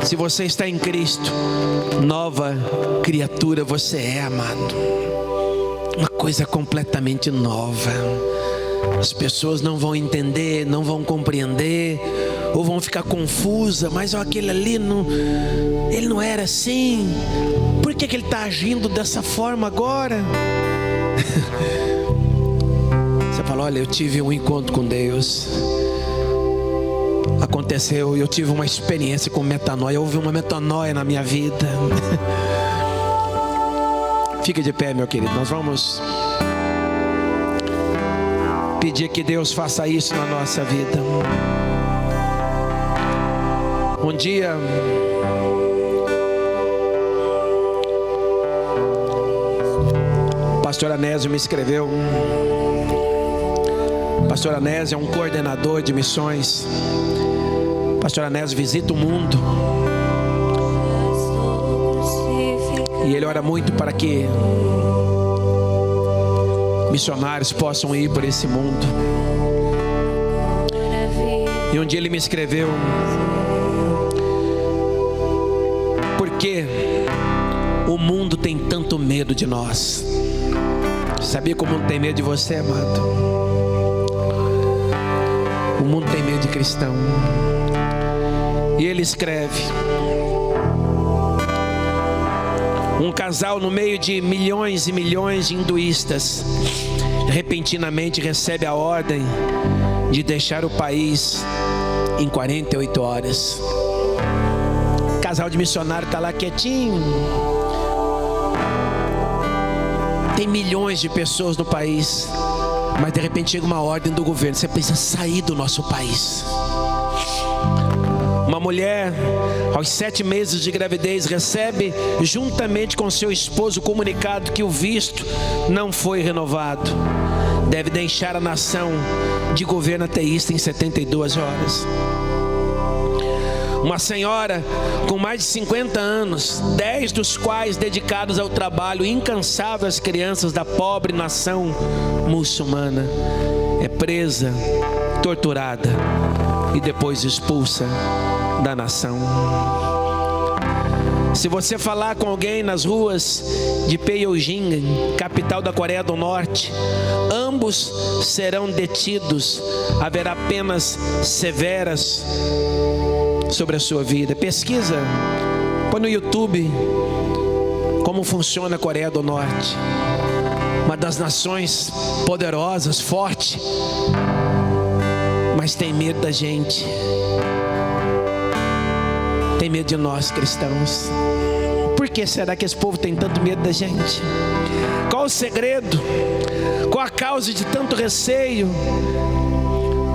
se você está em Cristo, nova criatura você é, amado. Uma coisa completamente nova. As pessoas não vão entender, não vão compreender, ou vão ficar confusas. Mas aquele ali, ele não era assim. Por que ele está agindo dessa forma agora? Você fala: olha, eu tive um encontro com Deus. Aconteceu, eu tive uma experiência com metanoia. Houve uma metanoia na minha vida. Fique de pé, meu querido. Nós vamos pedir que Deus faça isso na nossa vida. Um dia, o pastor Anésio me escreveu. O pastor Anésio é um coordenador de missões. O pastor Anésio visita o mundo. E ele ora muito para que missionários possam ir por esse mundo. E um dia ele me escreveu: por que o mundo tem tanto medo de nós? Sabia que o mundo tem medo de você, amado? O mundo tem medo de cristão. E ele escreve: um casal no meio de milhões e milhões de hinduístas repentinamente recebe a ordem de deixar o país em 48 horas. O casal de missionário está lá quietinho. Tem milhões de pessoas no país, mas de repente chega uma ordem do governo: você precisa sair do nosso país. Uma mulher, aos 7 meses de gravidez, recebe juntamente com seu esposo o comunicado que o visto não foi renovado. deve deixar a nação de governo ateísta em 72 horas. Uma senhora com mais de 50 anos, 10 dos quais dedicados ao trabalho incansável às crianças da pobre nação muçulmana, é presa, torturada e depois expulsa da nação. Se você falar com alguém nas ruas de Pyongyang, capital da Coreia do Norte, ambos serão detidos. Haverá penas severas sobre a sua vida. Pesquisa, põe no YouTube como funciona a Coreia do Norte. Uma das nações poderosas, forte, mas tem medo da gente. Tem medo de nós cristãos. Por que será que esse povo tem tanto medo da gente? Qual o segredo? Qual a causa de tanto receio?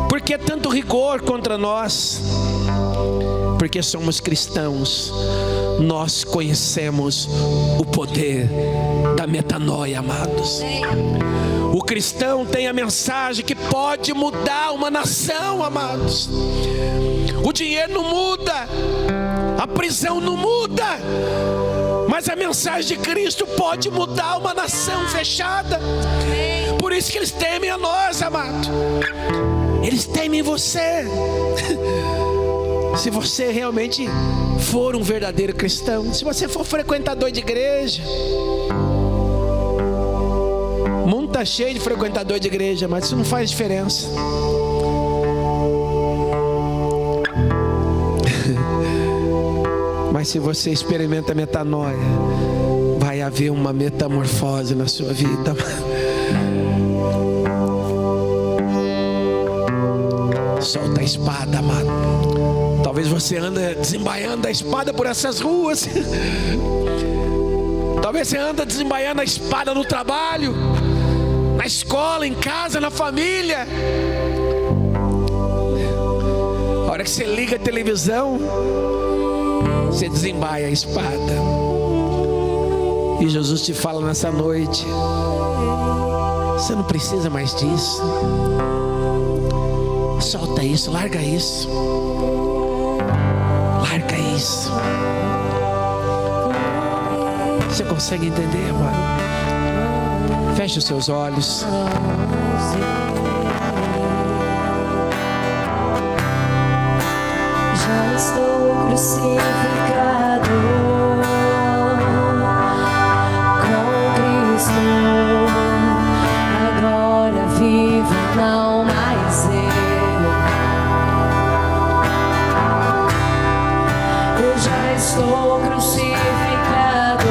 Por que tanto rigor contra nós? Porque somos cristãos. Nós conhecemos o poder da metanoia, amados. O cristão tem a mensagem que pode mudar uma nação, amados. O dinheiro não muda, a prisão não muda, mas a mensagem de Cristo pode mudar uma nação fechada. Por isso que eles temem a nós, amado. Eles temem você. Se você realmente for um verdadeiro cristão, se você for frequentador de igreja. O mundo está cheio de frequentador de igreja, mas isso não faz diferença. Mas se você experimenta a metanoia, vai haver uma metamorfose na sua vida. Solta a espada, amado. Talvez você anda desembaiando a espada por essas ruas. Talvez você anda desembaiando a espada no trabalho, na escola, em casa, na família. A hora que você liga a televisão, você desembaia a espada. E Jesus te fala nessa noite: você não precisa mais disso. Solta isso, larga isso. Larga isso. Você consegue entender, amado? Feche os seus olhos. Já estou crucificado com Cristo. Agora vivo, não mais eu já estou crucificado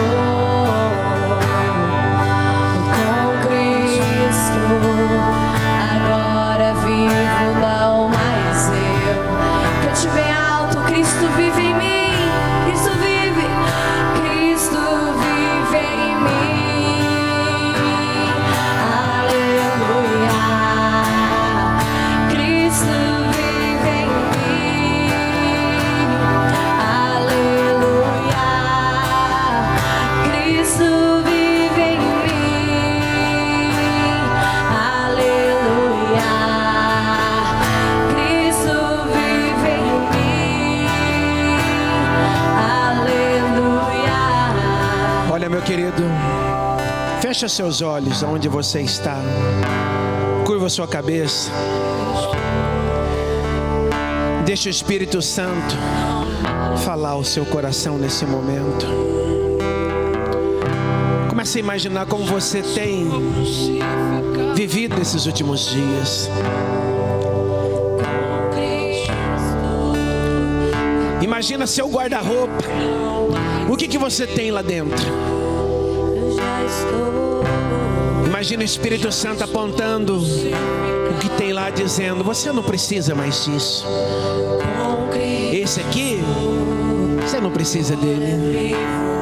com Cristo. Agora vivo, não mais eu. Cante bem alto: Cristo vive em mim. Cristo vive. Cristo vive em mim. Aleluia. Cristo vive em mim. Aleluia. Cristo vive em mim. Aleluia. Cristo vive em mim. Aleluia. Olha, meu querido, fecha seus olhos aonde você está. Curva sua cabeça. Deixa o Espírito Santo falar ao seu coração nesse momento. Comece a imaginar como você tem vivido esses últimos dias. Imagina seu guarda-roupa. O que você tem lá dentro? Já estou. Imagina o Espírito Santo apontando o que tem lá, dizendo: você não precisa mais disso. Com Cristo. Esse aqui, você não precisa dele.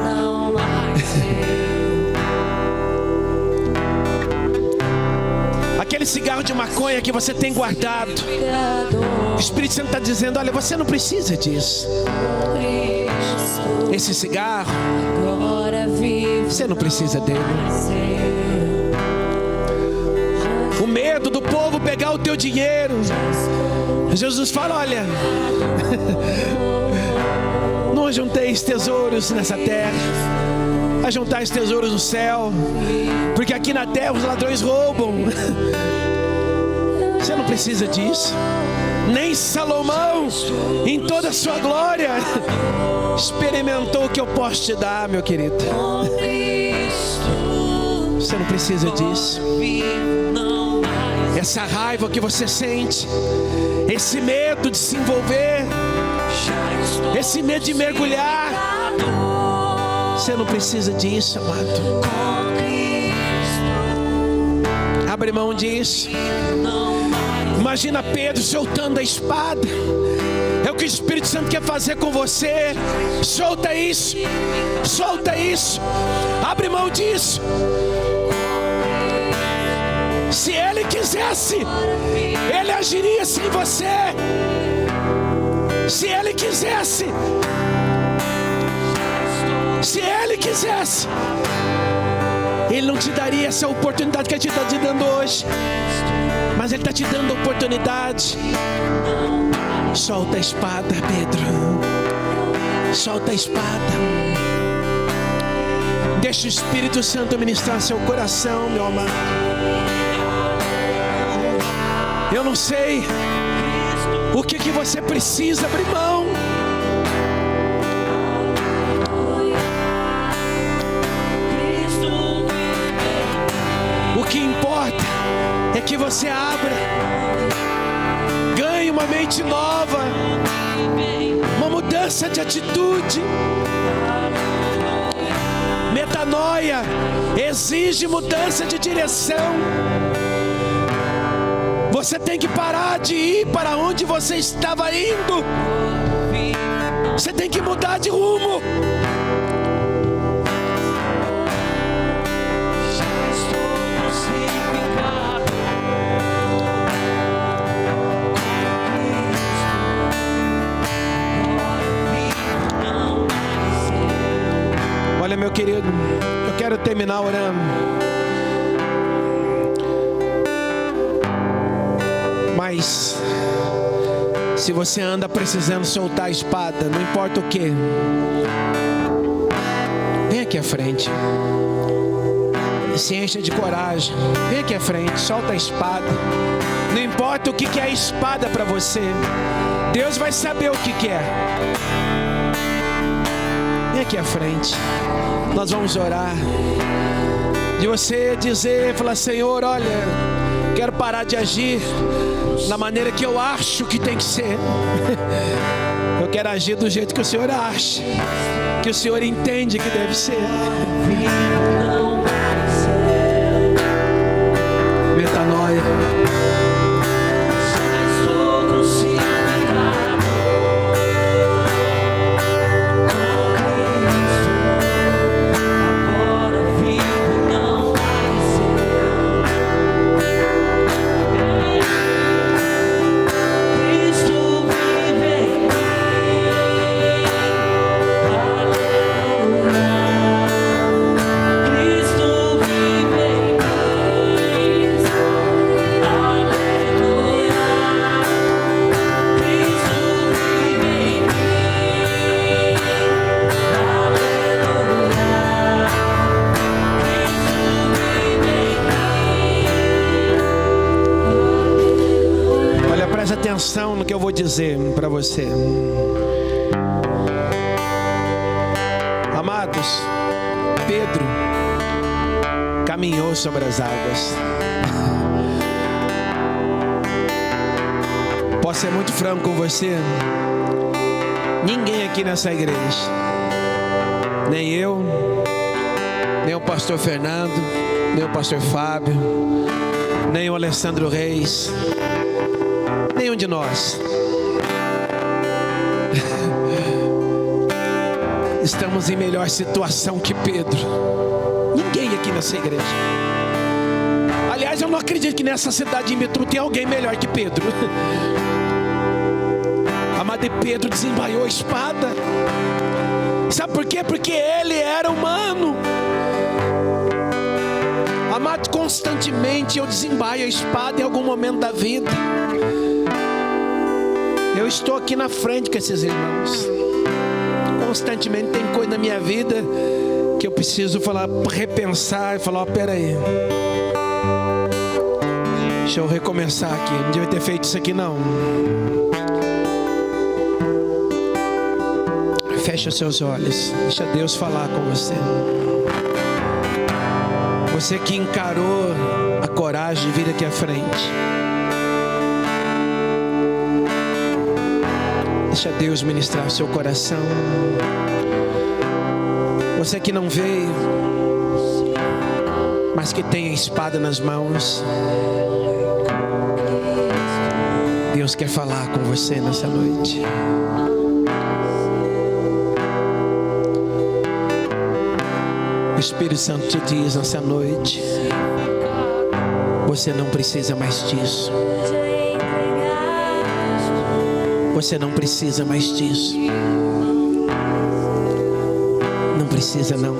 Não mais Aquele cigarro de maconha que você tem guardado, o Espírito Santo está dizendo: olha, você não precisa disso. Esse cigarro, agora vivo, você não precisa dele. o medo do povo pegar o teu dinheiro. Jesus fala: olha, não ajunteis tesouros nessa terra, ajuntais tesouros no céu, porque aqui na terra os ladrões roubam. Você não precisa disso. Nem Salomão, em toda a sua glória, experimentou o que eu posso te dar, meu querido. Você não precisa disso. Essa raiva que você sente, esse medo de se envolver, esse medo de mergulhar, você não precisa disso, amado. Abre mão disso. Imagina Pedro soltando a espada. É o que o Espírito Santo quer fazer com você. Solta isso. Solta isso. Abre mão disso. Se Ele quisesse, Ele agiria sem você. Se Ele quisesse, Ele não te daria essa oportunidade que Ele está te dando hoje. Mas Ele está te dando a oportunidade. Solta a espada, Pedro. Solta a espada. Deixa o Espírito Santo ministrar seu coração, meu amado. Eu não sei o que você precisa abrir mão. O que importa é que você abra, ganhe uma mente nova, uma mudança de atitude. Metanoia exige mudança de direção. Você tem que parar de ir para onde você estava indo. Você tem que mudar de rumo. Olha, meu querido, eu quero terminar orando. Mas se você anda precisando soltar a espada, não importa o que, vem aqui à frente. Se encha de coragem. Vem aqui à frente, solta a espada. Não importa o que é a espada para você, Deus vai saber o que é. Vem aqui à frente. Nós vamos orar. De você dizer, falar: Senhor, olha, quero parar de agir da maneira que eu acho que tem que ser. Eu quero agir do jeito que o Senhor acha, que o Senhor entende que deve ser. Metanoia. Atenção no que eu vou dizer para você. Amados, Pedro caminhou sobre as águas. Posso ser muito franco com você? Ninguém aqui nessa igreja, nem eu, nem o pastor Fernando, nem o pastor Fábio, nem o Alessandro Reis, nenhum de nós estamos em melhor situação que Pedro. Ninguém aqui nessa igreja. Aliás, eu não acredito que nessa cidade de Imbituba tem alguém melhor que Pedro. Amado, Pedro desembaiou a espada. Sabe por quê? Porque ele era humano. Amado, constantemente eu desembaio a espada em algum momento da vida. Eu estou aqui na frente com esses irmãos. Constantemente tem coisa na minha vida que eu preciso repensar e falar, pera aí, deixa eu recomeçar aqui, não devia ter feito isso aqui não. Fecha os seus olhos, deixa Deus falar com você. Você que encarou a coragem de vir aqui à frente, deixa Deus ministrar o seu coração. Você que não veio, mas que tem a espada nas mãos, Deus quer falar com você nessa noite. O Espírito Santo te diz nessa noite: você não precisa mais disso. Você não precisa mais disso. Não precisa não.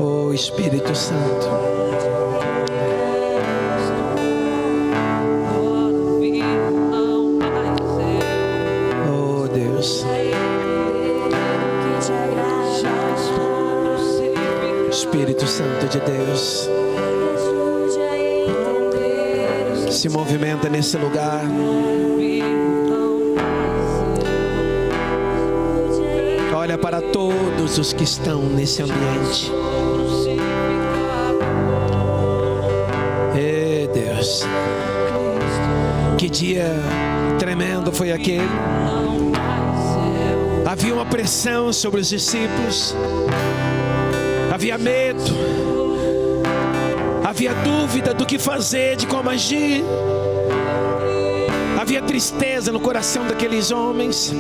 Oh Espírito Santo. Oh Deus. Espírito Santo de Deus, se movimenta nesse lugar. Olha para todos os que estão nesse ambiente. Deus, que dia tremendo foi aquele. Havia uma pressão sobre os discípulos. Havia medo. Havia dúvida do que fazer, de como agir. Havia tristeza no coração daqueles homens.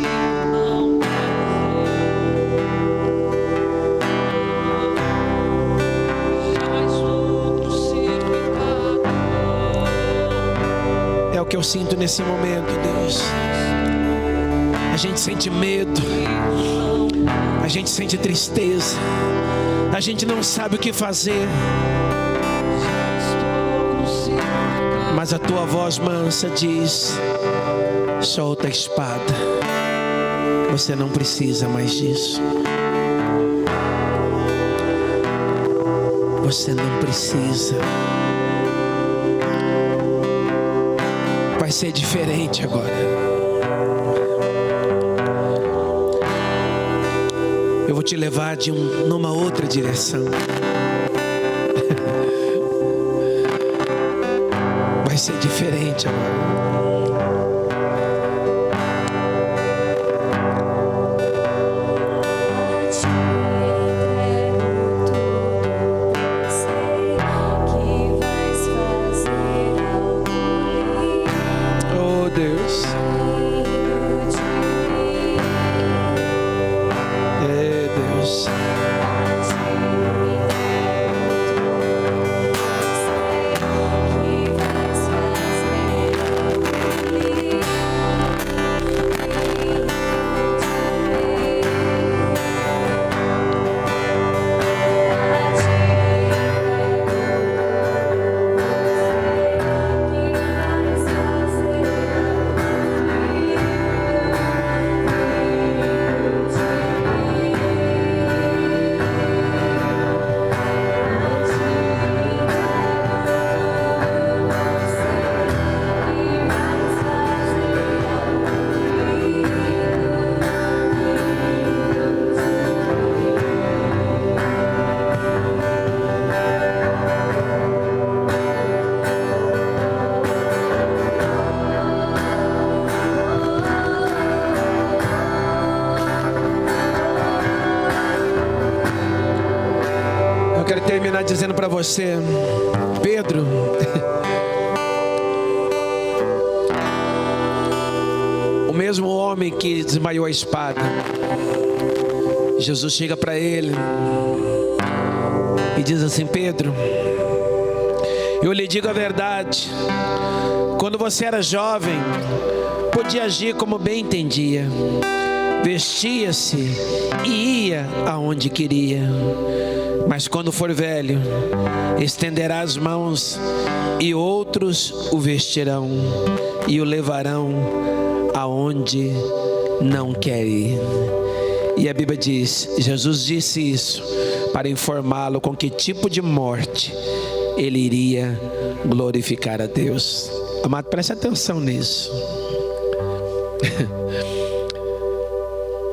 É o que eu sinto nesse momento, Deus. A gente sente medo. A gente sente tristeza. A gente não sabe o que fazer. Mas a tua voz mansa diz: solta a espada. Você não precisa mais disso. Você não precisa. Vai ser diferente agora. Eu vou te levar numa outra direção. Vai ser diferente agora. Oh Deus. Deus. Quero terminar dizendo para você, Pedro, o mesmo homem que desmaiou a espada, Jesus chega para ele e diz assim: Pedro, eu lhe digo a verdade, quando você era jovem, podia agir como bem entendia, vestia-se e ia aonde queria. Mas quando for velho, estenderá as mãos e outros o vestirão e o levarão aonde não quer ir. E a Bíblia diz, Jesus disse isso para informá-lo com que tipo de morte ele iria glorificar a Deus. Amado, preste atenção nisso.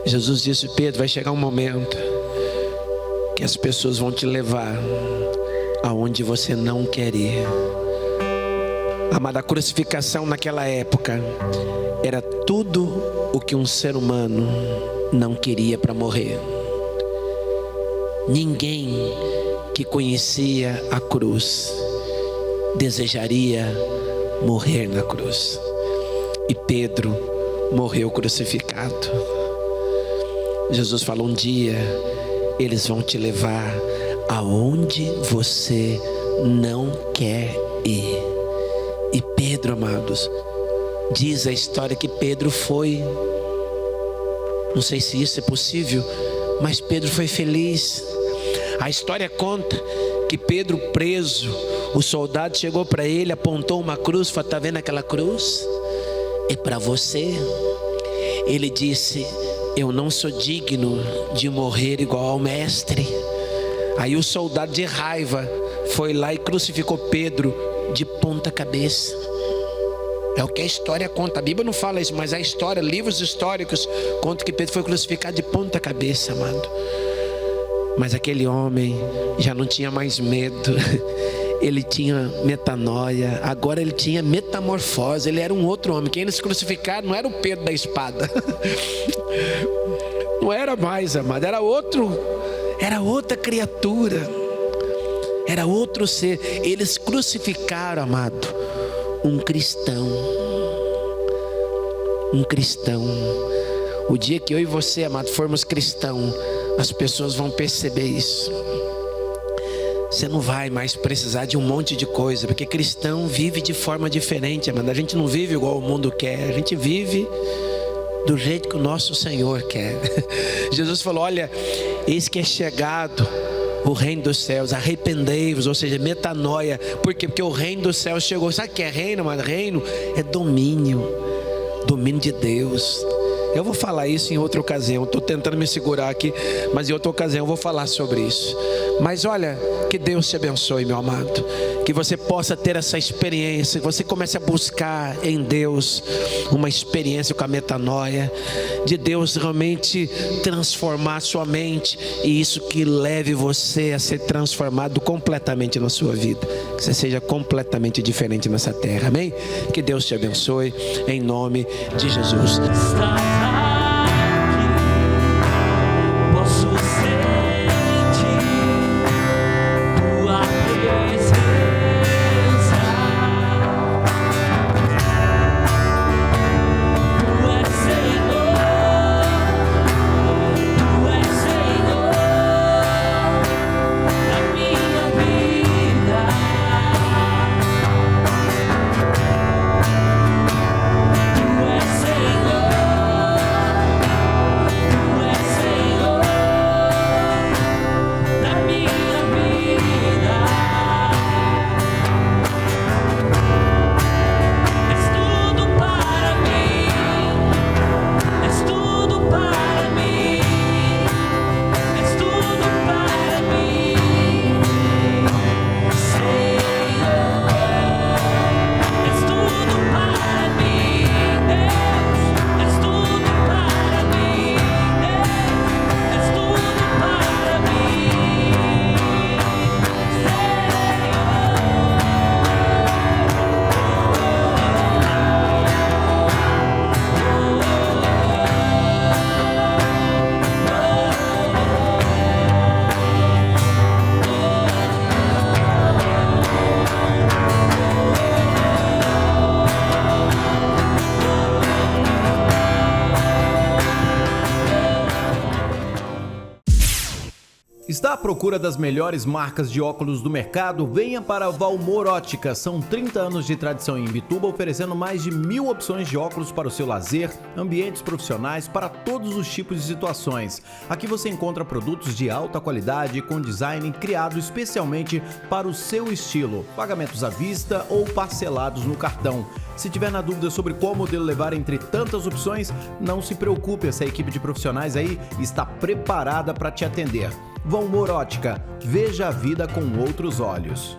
Jesus disse, Pedro, vai chegar um momento que as pessoas vão te levar aonde você não quer ir. Amada, a crucificação naquela época era tudo o que um ser humano não queria para morrer. Ninguém que conhecia a cruz desejaria morrer na cruz. E Pedro morreu crucificado. Jesus falou, um dia eles vão te levar aonde você não quer ir. E Pedro, amados, diz a história que Pedro foi, não sei se isso é possível, mas Pedro foi feliz. A história conta que Pedro preso, o soldado chegou para ele, apontou uma cruz, falou, está vendo aquela cruz? É para você. Ele disse, eu não sou digno de morrer igual ao mestre. Aí o soldado de raiva foi lá e crucificou Pedro de ponta cabeça. É o que a história conta. A Bíblia não fala isso, mas a história, livros históricos contam que Pedro foi crucificado de ponta cabeça, amado. Mas aquele homem já não tinha mais medo. Ele tinha metanoia. Agora ele tinha metamorfose. Ele era um outro homem. Quem eles crucificaram não era o Pedro da espada. Não era mais, amado. Era outro. Era outra criatura. Era outro ser. Eles crucificaram, amado, um cristão. Um cristão. O dia que eu e você, amado, formos cristãos, as pessoas vão perceber isso. Você não vai mais precisar de um monte de coisa, porque cristão vive de forma diferente, amado. A gente não vive igual o mundo quer, a gente vive do jeito que o nosso Senhor quer. Jesus falou, olha, eis que é chegado o reino dos céus, arrependei-vos, ou seja, metanoia. Por quê? Porque o reino dos céus chegou. Sabe o que é reino, amado? Reino é domínio de Deus. Eu vou falar isso em outra ocasião. Estou tentando me segurar aqui, mas em outra ocasião eu vou falar sobre isso. Mas olha, que Deus te abençoe, meu amado. Que você possa ter essa experiência. Que você comece a buscar em Deus uma experiência com a metanoia. De Deus realmente transformar sua mente. E isso que leve você a ser transformado completamente na sua vida. Que você seja completamente diferente nessa terra. Amém? Que Deus te abençoe. Em nome de Jesus. Está à procura das melhores marcas de óculos do mercado? Venha para Valmor Ótica. São 30 anos de tradição em Imbituba, oferecendo mais de 1000 opções de óculos para o seu lazer, ambientes profissionais, para todos os tipos de situações. Aqui você encontra produtos de alta qualidade com design criado especialmente para o seu estilo. Pagamentos à vista ou parcelados no cartão. Se tiver na dúvida sobre qual modelo levar entre tantas opções, não se preocupe, essa equipe de profissionais aí está preparada para te atender. Valmor Ótica, veja a vida com outros olhos.